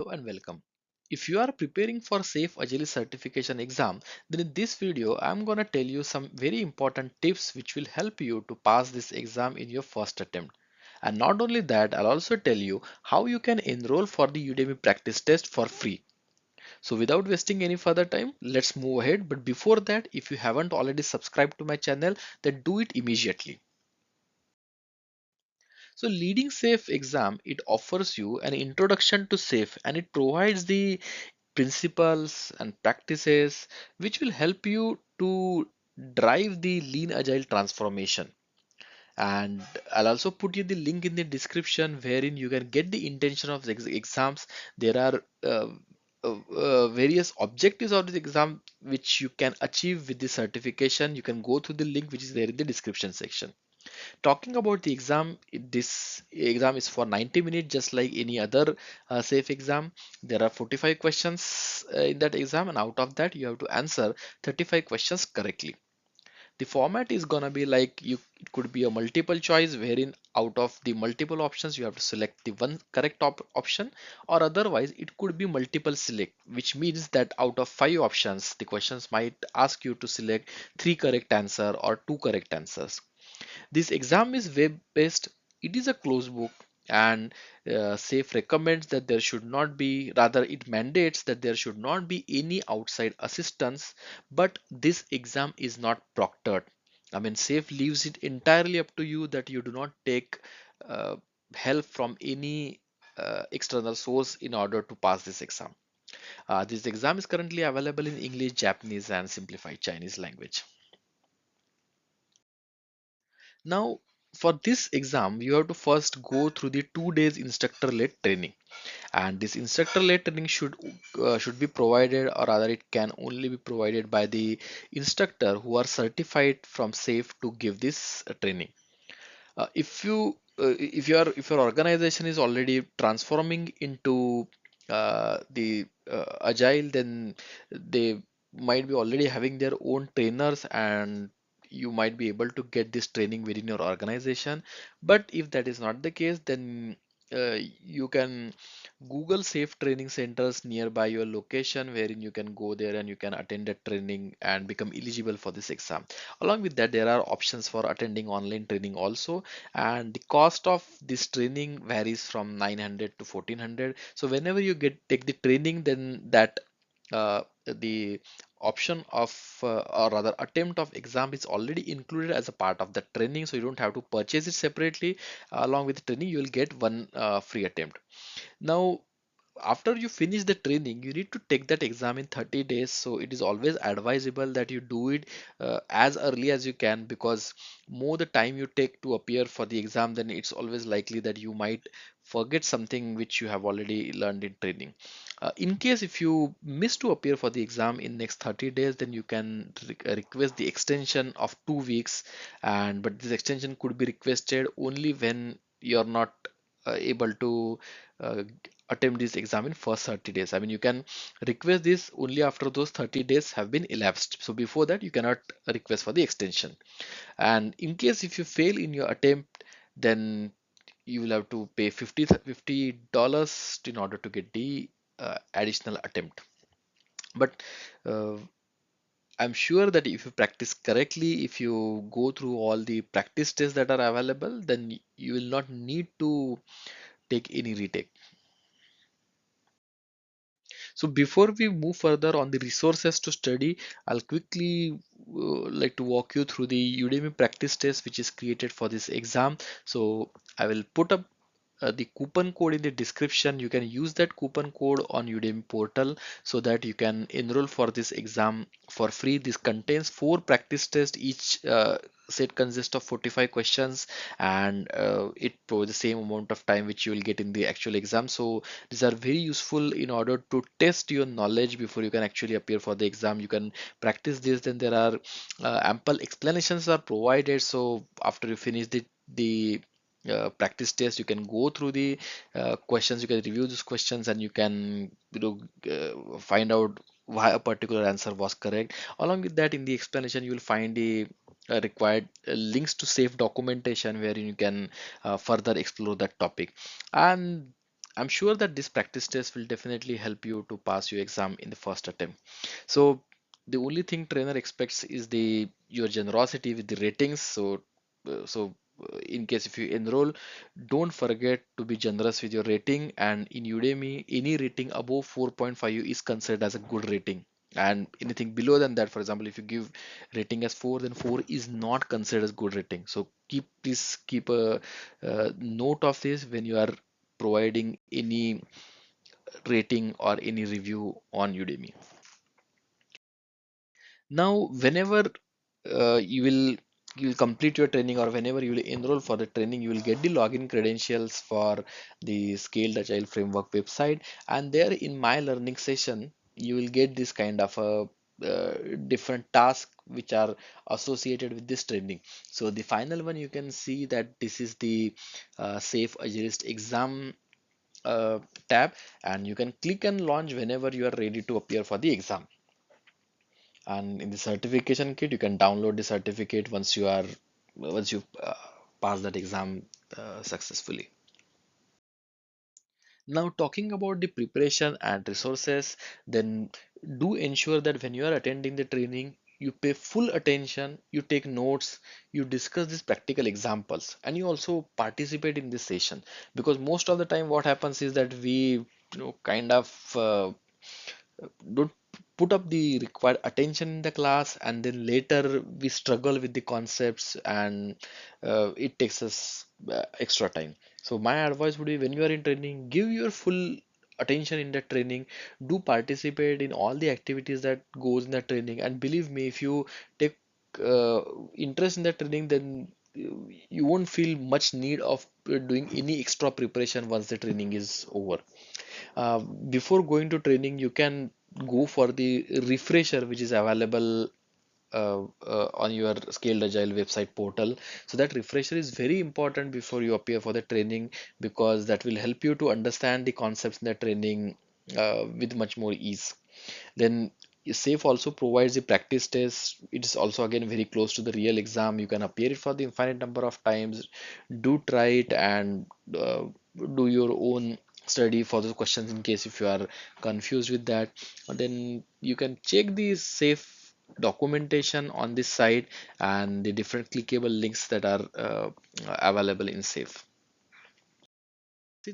Hello and welcome. If you are preparing for SAFe Agilist certification exam, then in this video I'm gonna tell you some very important tips which will help you to pass this exam in your first attempt. And not only that, I'll also tell you how you can enroll for the Udemy practice test for free. So without wasting any further time, let's move ahead. But before that, if you haven't already subscribed to my channel, then do it immediately. So leading SAFe exam, it offers you an introduction to SAFe and it provides the principles and practices which will help you to drive the lean agile transformation. And I'll also put you the link in the description wherein you can get the intention of the exams. There are various objectives of the exam which you can achieve with the certification. You can go through the link which is there in the description section. Talking about the exam, this exam is for 90 minutes, just like any other SAFe exam. There are 45 questions in that exam, and out of that, you have to answer 35 questions correctly. The format is gonna be like it could be a multiple choice wherein out of the multiple options you have to select the one correct option, or otherwise it could be multiple select, which means that out of five options the questions might ask you to select three correct answer or two correct answers. This exam is web based, it is a closed book, and SAFe recommends that there should not be, rather, it mandates that there should not be any outside assistance, but this exam is not proctored. I mean, SAFe leaves it entirely up to you that you do not take uh, help from any external source in order to pass this exam. This exam is currently available in English, Japanese, and simplified Chinese language. Now, for this exam, you have to first go through the 2 days instructor-led training, and this instructor-led training should be provided, or rather, it can only be provided by the instructor who are certified from SAFe to give this training. If your organization is already transforming into the agile, then they might be already having their own trainers and you might be able to get this training within your organization. But if that is not the case, then you can Google safe training centers nearby your location wherein you can go there and you can attend the training and become eligible for this exam. Along with that, there are options for attending online training also, and the cost of this training varies from 900 to 1400. So whenever you get take the training, then that the option of or rather attempt of exam is already included as a part of the training, so you don't have to purchase it separately. Along with the training you will get one free attempt. Now, after you finish the training, you need to take that exam in 30 days. So it is always advisable that you do it as early as you can, because more the time you take to appear for the exam, then it's always likely that you might forget something which you have already learned in training. In case if you miss to appear for the exam in next 30 days, then you can request the extension of 2 weeks, and but this extension could be requested only when you're not able to uh, attempt this exam in first 30 days. I mean, you can request this only after those 30 days have been elapsed. So before that, you cannot request for the extension. And in case if you fail in your attempt, then you will have to pay $50 in order to get the additional attempt. But uh, I'm sure that if you practice correctly, if you go through all the practice tests that are available, then you will not need to take any retake. So before we move further on the resources to study, I'll quickly like to walk you through the Udemy practice test which is created for this exam. So I will put up the coupon code in the description. You can use that coupon code on Udemy portal so that you can enroll for this exam for free. This contains 4 practice tests. Each set consists of 45 questions, and it provides the same amount of time which you will get in the actual exam. So these are very useful in order to test your knowledge before you can actually appear for the exam. You can practice this, then there are ample explanations are provided. So after you finish the practice test, you can go through the questions, you can review those questions, and you can find out why a particular answer was correct. Along with that, in the explanation you will find the required links to safe documentation wherein you can further explore that topic. And I'm sure that this practice test will definitely help you to pass your exam in the first attempt. So the only thing trainer expects is the your generosity with the ratings. In case if you enroll, don't forget to be generous with your rating. And in Udemy, any rating above 4.5 is considered as a good rating. And anything below than that, for example, if you give rating as 4, then 4 is not considered as good rating. So keep a note of this when you are providing any rating or any review on Udemy. Now, whenever you will complete your training, or whenever you will enroll for the training, you will get the login credentials for the Scaled Agile Framework website, and there in my learning session, you will get this kind of a different tasks which are associated with this training. So the final one, you can see that this is the Safe Agilist exam tab, and you can click and launch whenever you are ready to appear for the exam. And in the certification kit, you can download the certificate once you pass that exam successfully. Now, talking about the preparation and resources, then do ensure that when you are attending the training, you pay full attention, you take notes, you discuss these practical examples, and you also participate in this session. Because most of the time, what happens is that we, kind of don't put up the required attention in the class, and then later we struggle with the concepts, and it takes us extra time. So my advice would be, when you are in training, give your full attention in that training, do participate in all the activities that goes in the training, and believe me, if you take uh, interest in the training, then you won't feel much need of doing any extra preparation once the training is over. Before going to training, you can go for the refresher which is available on your Scaled Agile website portal. So that refresher is very important before you appear for the training, because that will help you to understand the concepts in the training with much more ease. Then SAFe also provides the practice test. It is also again very close to the real exam. You can appear it for the infinite number of times. Do try it, and do your own study for the questions in case if you are confused with that. And then you can check the SAFe documentation on this site, and the different clickable links that are available in SAFe.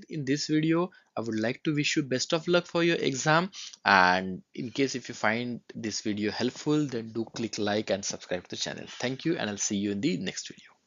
In this video, I would like to wish you best of luck for your exam. And in case if you find this video helpful, then do click like and subscribe to the channel. Thank you, and I'll see you in the next video.